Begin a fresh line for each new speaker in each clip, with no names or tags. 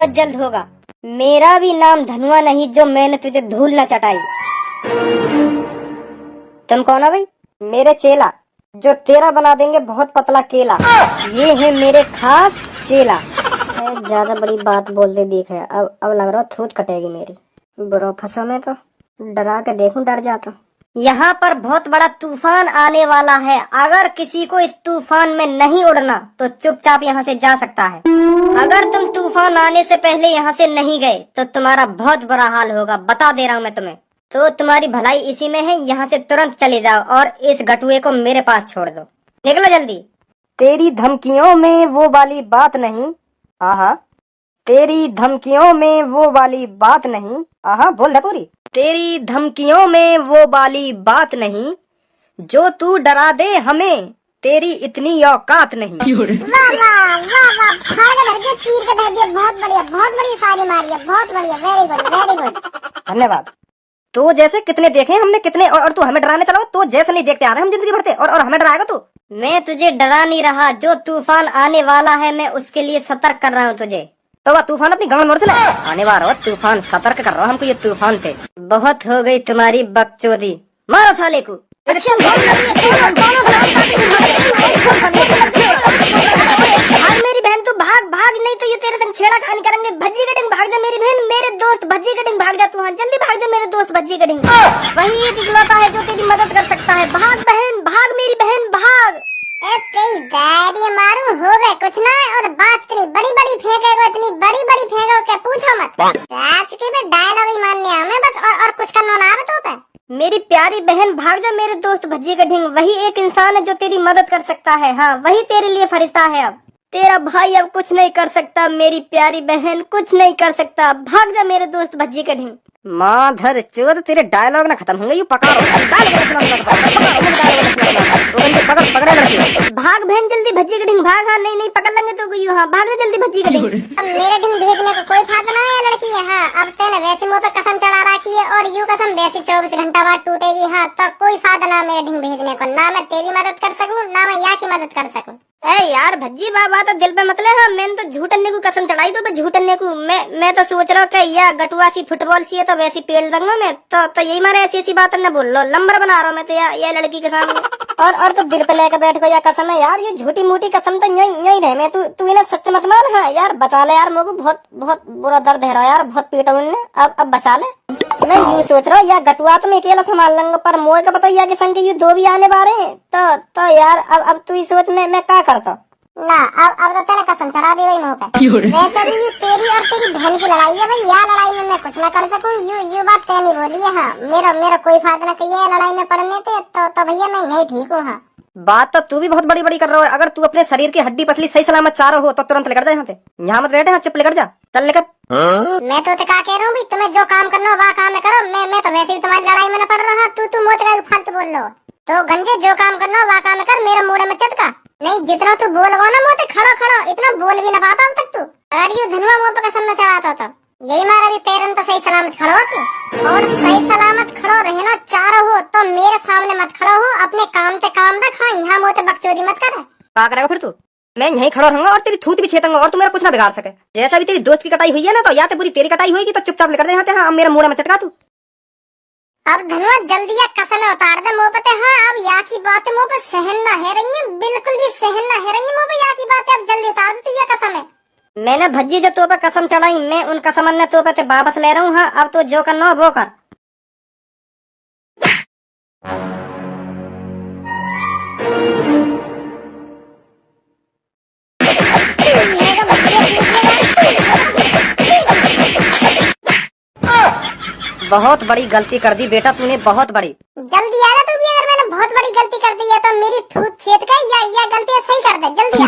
बहुत जल्द होगा। मेरा भी नाम धनुआ नहीं जो मैंने तुझे धूल न चटाई। तुम कौन हो भाई? मेरे चेला, जो तेरा बना देंगे बहुत पतला केला। ये है मेरे खास चेला। ज्यादा बड़ी बात बोल दे देख है, अब लग रहा थूत कटेगी मेरी। बुरा फंसा मैं तो, डरा के देखूं डर जाता। यहाँ पर बहुत बड़ा तूफान आने वाला है। अगर किसी को इस तूफान में नहीं उड़ना तो चुपचाप यहाँ से जा सकता है। अगर तुम तूफान आने से पहले यहाँ से नहीं गए तो तुम्हारा बहुत बुरा हाल होगा, बता दे रहा हूँ मैं तुम्हें। तो तुम्हारी भलाई इसी में है, यहाँ से तुरंत चले जाओ और इस गटुए को मेरे पास छोड़ दो। निकलो जल्दी। तेरी धमकियों में वो वाली बात नहीं। आहा, तेरी धमकियों में वो वाली बात नहीं। आहा, बोल दे पूरी। तेरी धमकियों में वो वाली बात नहीं, जो तू डरा दे हमें, तेरी इतनी औकात नहीं।
वाह वाह वाह वाह, फाड़ के धर के चीर के धर दिया। बहुत बढ़िया शायरी मारी है, बहुत बढ़िया, वेरी गुड वेरी गुड।
धन्यवाद। तो जैसे कितने देखे हमने कितने, और तू हमें डराने चलो। तो जैसे नहीं देखते आ रहे हम जिंदगी भरते, और हमें डराएगा तू। मैं तुझे डरा नहीं रहा, जो तूफान आने वाला है मैं उसके लिए सतर्क कर रहा हूँ तुझे। तो वह तूफान अपनी गांव मोड़ से आने वाला तूफान, सतर्क कर रहा हूँ हमको ये तूफान थे। बहुत हो गई तुम्हारी बकचोदी, मारो साले को। भाग मेरी बहन, तू भाग भाग, नहीं तो ये तेरे संग छेड़ा खानी करेंगे। भज्जी कटिंग भाग जा मेरी बहन, मेरे दोस्त भज्जी कटिंग भाग जा तू। हाँ जल्दी भाग जा मेरे दोस्त भज्जी कटिंग। वही एक इकलौता है जो तेरी मदद कर सकता है। भाग बहन भाग, मेरी बहन भाग।
तेरी बैरी मारू हो गए कुछ ना, और बात इतनी बड़ी बड़ी फेंकेगो, इतनी बड़ी बड़ी फेंको के पूछो मत। आज के में डायलॉग ही मानने हमें बस, और कुछ करना ना आवे तो पे।
मेरी प्यारी बहन भाग जा मेरे दोस्त भज्जी का ढिंग। वही एक इंसान है जो तेरी मदद कर सकता है। हाँ वही तेरे लिए फरिश्ता है। अब तेरा भाई अब कुछ नहीं कर सकता, मेरी प्यारी बहन कुछ नहीं कर सकता। भाग जा मेरे दोस्त भज्जी का ढिंग। माधर चोद, तेरे डायलॉग ना खत्म होंगे। यू पकड़ भाग बहन जल्दी भज्जी का ढिंग भाग। हाँ नहीं पकड़ लेंगे तो यू। हाँ भाग जल्दी भज्जी का ढिंग।
अब मेरे ढिंग भेजने को कोई फायदा ना है लड़की है। हाँ अब तेने वैसे मुँह पे कसम चढ़ा रखी है, और यू कसम वैसे 24 घंटा बाद टूटेगी। हाँ तो कोई फायदा ना मेरे ढिंग भेजने को, ना मैं तेरी मदद कर सकूँ ना मैं यहाँ की मदद कर सकूँ।
ए यार भज्जी बाबा तो दिल पे मत ले। हाँ मैंने तो झूठने को कसम चढ़ाई, तो झूठने को मैं तो सोच रहा हूँ कि या गटुआ सी फुटबॉल सी है तो वैसी पेड़ दूंगा मैं। तो यही मारे ऐसी बात न बोल लो, नंबर बना रहा हूँ मैं तो ये लड़की के सामने। और तो दिल पे लेकर बैठ गया कसम है यार, ये झूठी मूठी कसम तो यही रहे मैं। तू इन्हें सच मत मान। हाँ यार बचा ले यार, मुझे बहुत बुरा दर्द है रहा यार, बहुत पीटा उनने। अब बचा ले। मैं यूँ सोच रहा हूँ या गटुआ तो मैं अकेला संभाल लूंगा, पर मोए का पता के संग ये दो भी आने वाले हैं। तो यार अब तू ही सोच मैं क्या करता
ना। अब तो तेरे कसम चढ़ा दी भाई मुँह पे। वैसे भी ये तेरी और तेरी बहन की लड़ाई है भाई, यह लड़ाई में मैं कुछ ना कर सकूं। यू बात तय नहीं बोली है। हाँ मेरा कोई फायदा ना कहिए लड़ाई में पड़ने थे। तो भैया मैं यही ठीक हूँ। हाँ
बात तो तू भी बहुत बड़ी बड़ी कर रहा है। अगर तू अपने शरीर की हड्डी पसली सही सलामत चारों हो तो तुरंत लेकर जा यहाँ से। यहाँ मत बैठे, हाँ चुप लेकर जा, चल लेकर।
मैं तो क्या कह रहा हूँ, तुम्हें जो काम करना हो वह काम करो। मैं तो वैसे भी तुम्हारी लड़ाई में न पड़ रहा। तू मोटे का फालतू बोल लो। तो गंजे जो काम करना हो वह काम कर, मेरा मुंह में चटका नहीं। जितना तू बोल गो ना मोटे, खड़ो इतना बोल भी न पाता अब तक तू। अगर ये धनुआ मुँह पे कसम न चढ़ाता तो यही मारा भी पैरन तो सही सलामत खड़ो तू। और सही सलामत खड़ो रहे ना चारों हो, तो मेरे सामने मत खड़ो हो। अपने काम पे काम रख। हाँ यहाँ मोटे बकचोदी मत कर।
क्या करेगा फिर तू? मैं यहीं खड़ा रहूंगा और तेरी थूत भी छेतूंगा, और तू मेरा कुछ ना बिगाड़ सके। जैसा भी तेरी दोस्त की कटाई हुई है ना, तो या तो पूरी तेरी कटाई होगी। तो चुपचाप लेकर दे। हाँ मेरा मुंह में चटका तू।
अब धनुआ जल्दी या कसम उतार दे मुँह पे। हाँ अब यहाँ की बातें मुँह पे सहन ना है रही है, बिल्कुल भी सहन ना है रही मुँह पे यहाँ की बातें। अब जल्दी उतार दे तू ये कसम है।
मैंने भज्जी जो तो पे कसम चढ़ाई, मैं उन कसम ने तो पे वापस ले रहा हूँ। हाँ अब तो जो करना हो वो कर। बहुत बड़ी गलती कर दी बेटा तूने, बहुत बड़ी।
जल्दी आ तू भी। अगर मैंने बहुत बड़ी गलती कर दी है तो मेरी थूत छेद कर या गलती सही कर दे। जल्दी आ।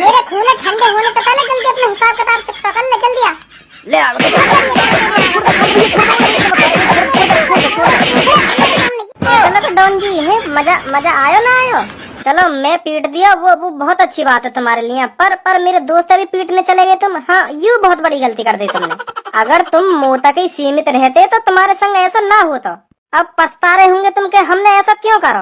मेरे खून ठंडे होने से पहले जल्दी अपना हिसाब किताब चुकता कर ले। जल्दी आ।
ले आ। चलो तो डॉन जी है, मजा आयो ना आयो? चलो मैं पीट दिया, वो बहुत अच्छी बात है तुम्हारे लिए। पर मेरे दोस्त अभी पीटने चले गए तुम। हाँ यू बहुत बड़ी गलती कर दी तुमने। अगर तुम मुंह तक ही सीमित रहते तो तुम्हारे संग ऐसा ना होता। अब पछता रहे होंगे तुम के हमने ऐसा क्यों करो।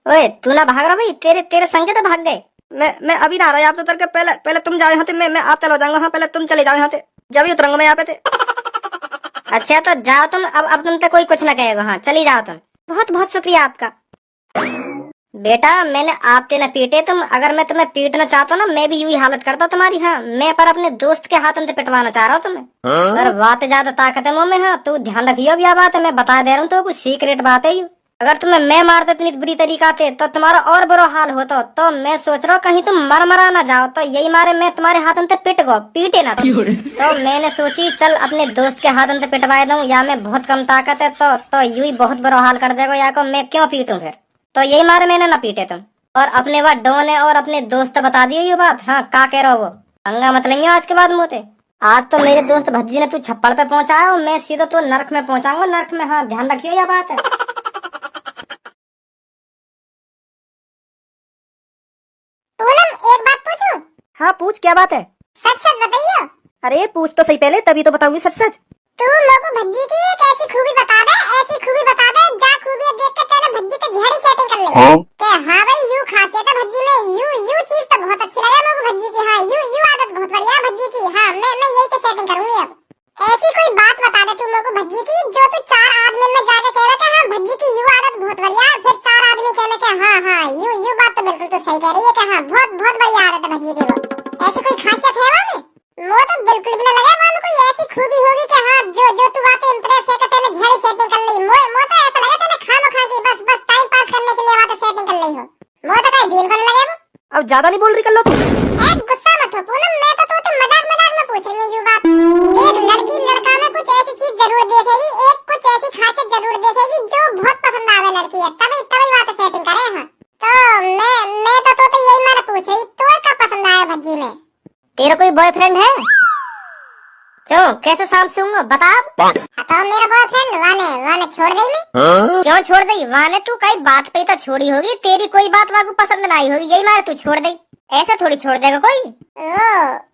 ओए तू ना भाग रहा भाई, तेरे संगे तो भाग गए। मैं अभी ना आ रहा, आप तो उतर के पहले तुम जाओ यहाँ से, मैं आप चलो जाऊंगा। हाँ पहले तुम चले जाओ यहाँ से, जब ही उतरूंगा मैं यहाँ पे थे। अच्छा तो जाओ तुम, अब तुम तो कोई कुछ ना कहेगा। हाँ चली जाओ तुम, बहुत बहुत शुक्रिया आपका। बेटा मैंने आपते न पीटे तुम, अगर मैं तुम्हें पीटना चाहता ना मैं भी यूं ही हालत करता तुम्हारी। हाँ मैं पर अपने दोस्त के हाथों से पिटवाना चाह रहा हूँ तुम्हें, पर बात ज्यादा ताकत है मुंह में। हाँ तू ध्यान रखियो अब यह बात है, मैं बता दे रहा हूँ तो कुछ सीक्रेट बात है। अगर तुम्हें मैं मारते इतनी बुरी तरीका से तो तुम्हारा और बुरा हाल होता। तो मैं सोच रहा हूँ कहीं तुम मरा ना जाओ, तो यही मारे मैं तुम्हारे हाथों से पिट गो, पीटे ना तुम। तो मैंने सोची चल अपने दोस्त के हाथों से पिटवा दूं, या मैं बहुत कम ताकत है तो यूं ही बहुत बुरा हाल कर देगा, या को मैं क्यों पीटूं फिर। तो यही मारे मैंने ना पीटे तुम। और अपने वह डॉन है और अपने दोस्त बता दियो ये बात। हाँ का कह रहा हो वो, पंगा मत लेंगे आज के बाद मोते। आज तो मेरे दोस्त भज्जी ने तू छप्पड़ पे पहुंचाया और मैं सीधा तो नरक में पहुंचाऊंगा, नरक में। हाँ ध्यान रखियो यह बात है।
पूनम एक बात पूछूं?
हाँ पूछ, क्या बात है?
सच सच बताइयो।
अरे पूछ तो सही पहले, तभी तो बताऊंगी सच सच।
तू लोगों भज्जी की एक ऐसी खूबी बता दे, ऐसी खूबी बता दे जा खूबी देख के तेरा भज्जी तो झड़ी सेटिंग कर ले। के हाँ भाई यूं खासियत है भज्जी में, यूं चीज तो बहुत अच्छी लगे लोगों भज्जी की। हाँ यूं आदत बहुत बढ़िया है भज्जी की। हाँ मैं यही तो सेटिंग करूंगी अब। ऐसी कोई बात बता दे तुम लोगों भज्जी की जो तू 4 आदमी में जाके कह रहा है हाँ भज्जी की यूं आदत बहुत बढ़िया है, फिर 4 आदमी कहने के हाँ यूं बात तो बिल्कुल तो सही कह रही है कि हाँ बहुत बढ़िया आदत है भज्जी की। वो ऐसी कोई खासियत है वहाँ में? वो तो बिल्कुल भी न लगा मानो कोई ऐसी खूबी होगी कि हाँ जो तू बातें इम्प्रेस है कि तूने झड़ी सेटिंग कर ली। मो तो ऐसा लगा तूने खामखा की बस टाइम पास करने के लिए बातें सेटिंग कर ली हो। मो तो कहीं दिन को न लगे वो।
अब ज्यादा नहीं बोल रही कर लो तुम।
गुस्सा मत हो पूनम, मैं तो तोते मजाक में पूछ रही हूँ यूं बात। एक लड़की लड़का में कुछ ऐसी चीज जरूर देखेगी, एक कुछ ऐसी खासियत जरूर देखेगी जो बहुत पसंद आवे लड़की है, तभी बातें सेटिंग करे। हाँ तो मैं तो तोते यही मैंने पूछ रही, तो क्या पसंद आया भज्जी में?
तेरा कोई बॉयफ्रेंड है? क्यों कैसे शाम से हूँ बता।
तो मेरा बॉयफ्रेंड वाने छोड़ दी मैं।
क्यों छोड़ दी? वाने तू कई बात पे तो छोड़ी होगी, तेरी कोई बात वाको पसंद नहीं होगी, यही मारे तू छोड़ दी। ऐसे थोड़ी छोड़ देगा कोई।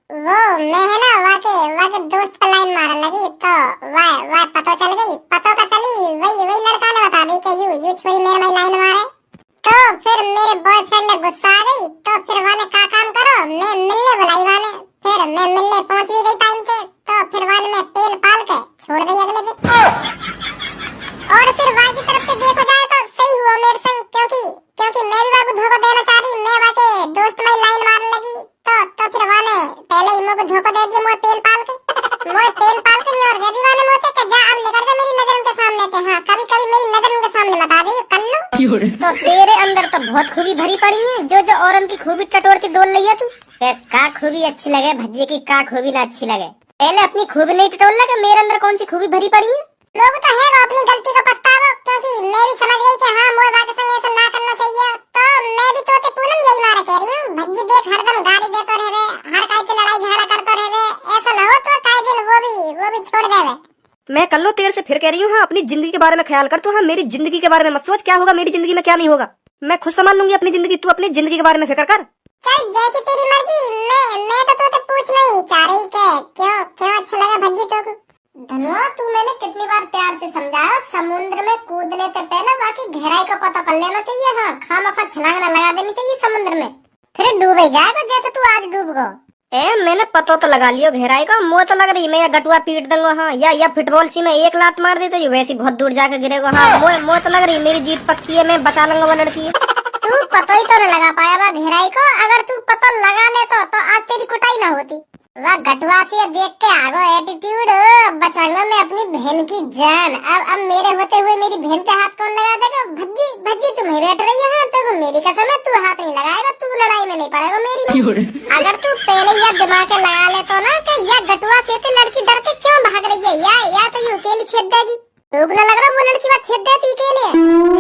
वो मैं है ना वाके दोस्त पर लाइन मारने लगी तो वाह पता चल गई, पता का चली वही लड़का ने बता दी कि यू छोरी मेरे में लाइन मारे। तो फिर मेरे बॉयफ्रेंड ने गुस्सा आ गई, तो फिर वाने का काम करो मैं मिलने बुलाई वाने, फिर मैं मिलने पहुंच भी गई टाइम से, तो फिर वाने में पेल पाल के छोड़ गई अगले दिन। और फिर वाह की तरफ से देखो जाए तो सही हुआ मेरे संग, क्योंकि मैं भी वाको धोखा देना चाह रही, मैं वाके दोस्त में लाइन मारने लगी, तो फिर वाने पहले ही मुझे धोखा दे दिया, मुझे पेल पाल के और दे दी वाने मुझे कि जा अब लेकर जा मेरी नजरों के सामने से। हाँ कभी मेरी नजरों के सामने मत आ जाइए कर लो।
तो तेरे अंदर तो बहुत खूबी भरी पड़ी है, जो औरन की खूबी टटोर के डोल लिया तू। का खूबी अच्छी लगे भज्जी की, का खूबी ना अच्छी लगे? पहले अपनी खूबी नहीं टटोल लगा, मेरे अंदर कौन सी खूबी भरी पड़ी है?
लोग तो है वो अपनी गलती को पछतावो, क्योंकि मैं भी समझ गई कि हाँ मोर भाग संग ऐसा ना करना चाहिए। तो मैं भी तोते पूनम यही मारे कह रही हूँ भज्जी देख हरदम गाड़ी देते रहे, हर काई से लड़ाई झगड़ा करते रहे, ऐसा न हो तो काई दिन वो भी छोड़ देवे।
मैं कर लो तेरे से फिर कह रही हूँ। हाँ अपनी जिंदगी के बारे में ख्याल कर तू। हाँ मेरी जिंदगी के बारे में मत सोच, क्या होगा मेरी जिंदगी में क्या नहीं होगा, मैं खुद संभाल लूंगी अपनी जिंदगी, तू अपनी जिंदगी के बारे में फिक्र कर।
चल जैसी तेरी मर्जी, मैं तो तोते पूछना ही चाह रही के क्यों अच्छा लगा भज्जी तो। धनुआ तू मैंने कितनी बार प्यार से समझाया, समुद्र में कूदने से पहले बाकी गहराई का पता कर लेना चाहिए। हाँ खामखा छलांग न लगा देनी चाहिए समुद्र में, फिर डूब ही जाएगा जैसे तू आज डूब गो।
मैंने पता तो लगा लियो गहराई का, मुँह तो लग रही मैं या गटुआ पीट दूंगा। हाँ या फुटबॉल सी में एक लात मार दी तो वैसी बहुत दूर जाकर गिरेगा। हाँ मुँह तो लग रही मेरी जीत पक्की है, मैं बचा लूंगा वो लड़की।
तू पता ही तो न लगा पाया वह गहराई को, अगर तू पता लगा ले तो आज तेरी कुटाई न होती। वह गटुआ से देख के आगो एटीट्यूड, बचाऊंगा मैं अपनी बहन की जान। अब मेरे होते हुए मेरी बहन के हाथ कौन लगा देगा? भज्जी तुम ही बैठ रही है, तो मेरी कसम है तू हाथ नहीं लगाएगा, तू लड़ाई में नहीं पड़ेगा मेरी। अगर तू पहले यह दिमाग लगा ले तो ना कि यह गटुआ से तो लड़की डर के क्यों भाग रही है, या तो यू अकेली छेद देगी। तो न लग रहा वो लड़की बात छेद देती के लिए।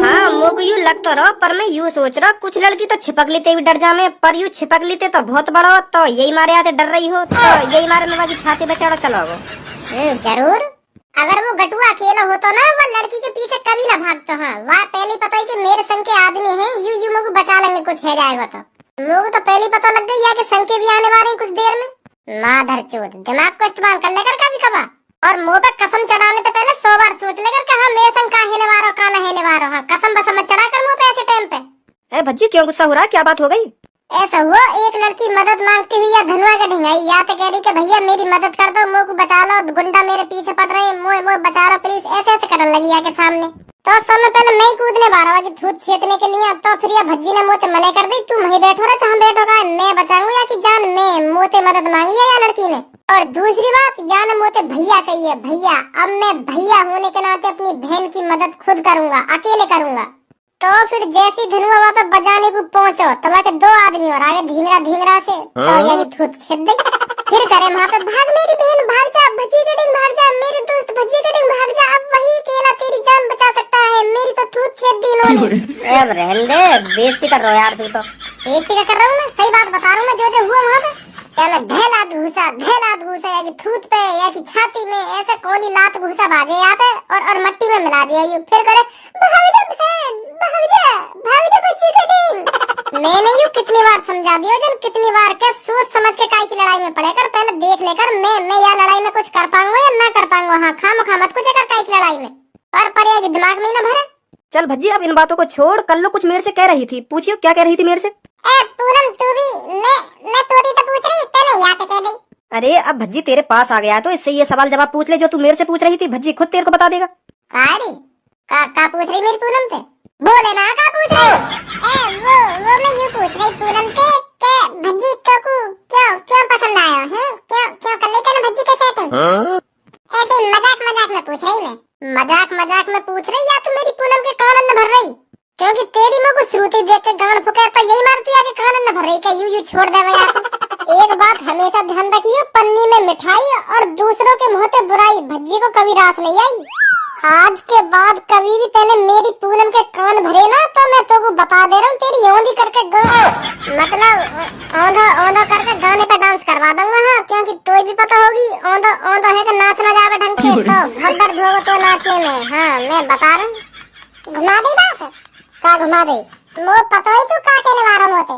हाँ मुझे यूँ लग तो रहा, पर मैं यूँ सोच रहा कुछ लड़की तो छिपक लेते भी डर जामे, पर यूँ छिपक लेते तो बहुत बड़ा हो, तो यही मारे आते डर रही हो, तो यही मारे में की छाती पे चढ़ा चलो।
जरूर अगर वो गटुआ अकेला हो तो ना वो लड़की के पीछे कभी ना भागता। हाँ वह पहले पता ही कि मेरे संग के आदमी हैं, यू मुझे बचा लेंगे कुछ है जाएगा तो। मुझे तो पहले पता लग गई कि संग के भी आने वाले कुछ देर में। माधर चोद दिमाग को इस्तेमाल कर लेकर कभी कभार, और मुंह पे कसम चढ़ाने से पहले 100 बार सोच लेकर कि हाँ मेरे संग का हेले वारो। हाँ कसम बसम मत चढ़ा कर मुंह पे ऐसे टाइम पे।
भज्जी क्यों गुस्सा हो रहा है, क्या बात हो गई?
ऐसा हुआ एक लड़की मदद मांगती हुई या धनुआ के ढिंगाई या तो कह रही कि भैया मेरी मदद कर दो, मुझ को बचा लो, गुंडा मेरे पीछे पड़ रहे, मोए मोए बचा लो प्लीज, ऐसे ऐसे करने लगी आके सामने। तो समय पहले मैं ही कूदने बारह की थूत छेदने के लिए, तो फिर यह भज्जी ने मोते मने कर दी, तुम वहीं बैठो रहे जहाँ बैठो का, मैं बचाऊंगा या कि जान, मैं मोते मदद मांगी है या लड़की ने। और दूसरी बात, या ने मोते भैया कही है, भैया अब मैं भैया होने के नाते अपनी बहन की मदद खुद करूंगा, अकेले करूंगा। तो फिर जैसी धनुआ वहाँ पे बजाने को पहुंचो तो वहाँ के दो आदमी और आगे धींगरा धींगरा से तो यही थूत छेद दी। फिर करे वहाँ पे, भाग मेरी बहन भाग जा, भज्जी के डिंग भाग जा, मेरे दोस्त भज्जी के डिंग भाग जा, अब वही अकेला तेरी जान बचा सकता है, मेरी तो थूत छेद दी इन्होंने।
अब रहने दे, बेइज्जती कर रहा है यार तू तो।
बेइज्जती कर रहा हूँ मैं, सही बात बता रहा हूँ मैं, जो जो हुआ वहाँ पे। क्या मैं ढेलात घुसा या कि थूत पे या कि छाती में, ऐसे कोनी लात घुसा भागे यहाँ पे और मट्टी में मिला दिया यूं। फिर करे, भाग जा बहन भाग जा बच्ची के डिंग। मैंने यूं कितनी बार समझा दिया जन, कितनी बार क्या सोच समझ के काई की लड़ाई में पड़े कर, पहले देख लेकर मैं यह लड़ाई में कुछ कर पाऊंगा या ना कर पाऊंगा। हाँ खामखा मत कुछ कर काई की लड़ाई में, पर ये दिमाग में ना भरे।
चल भज्जी अब इन बातों को छोड़, कल लो कुछ मेरे से कह रही थी, पूछियो क्या कह रही थी मेरे से।
पूनम तू भी, मैं तोरी तो पूछ रही तने या कह गई।
अरे अब भज्जी तेरे पास आ गया तो इससे ये सवाल जवाब पूछ ले जो तू मेरे से पूछ रही थी, भज्जी खुद तेरे को बता देगा।
का पूछ रही मेरी पूनम पे, बोले ना का पूछ रही। वो मैं यूं पूछ रही पूनम से के भज्जी तो को क्यों पसंद आया है, क्यों कर ले क्या भज्जी के सेटिंग। ऐसे मजाक में पूछ रही मैं, मजाक में पूछ रही या तू मेरी पूनम के कान में भर रही, क्योंकि तेरी मुंह को श्रुति देख के गान फुका तो यही मारती है कि कान में भर रही, क्या यूं छोड़ दे यार। एक बात हमेशा ध्यान रखिए, पन्नी में मिठाई और दूसरों के मुंह से बुराई, भज्जी को कभी रास नहीं आई। आज के बाद कभी भी तेने मेरी पूनम के कान भरे ना तो मैं तो को बता दे रहा हूँ, तेरी औंधी करके मतलब औंधा करके गाने पे डांस करवा दूंगा। हाँ क्योंकि तो भी पता होगी औंधा है कि नाच ना जावे ढंग से, तो बहुत दर्द होगा तो नाचने में। हाँ मैं बता रहा हूँ, घुमा दे बात का, घुमा दे, वो पता ही तू का कहने वाला होते।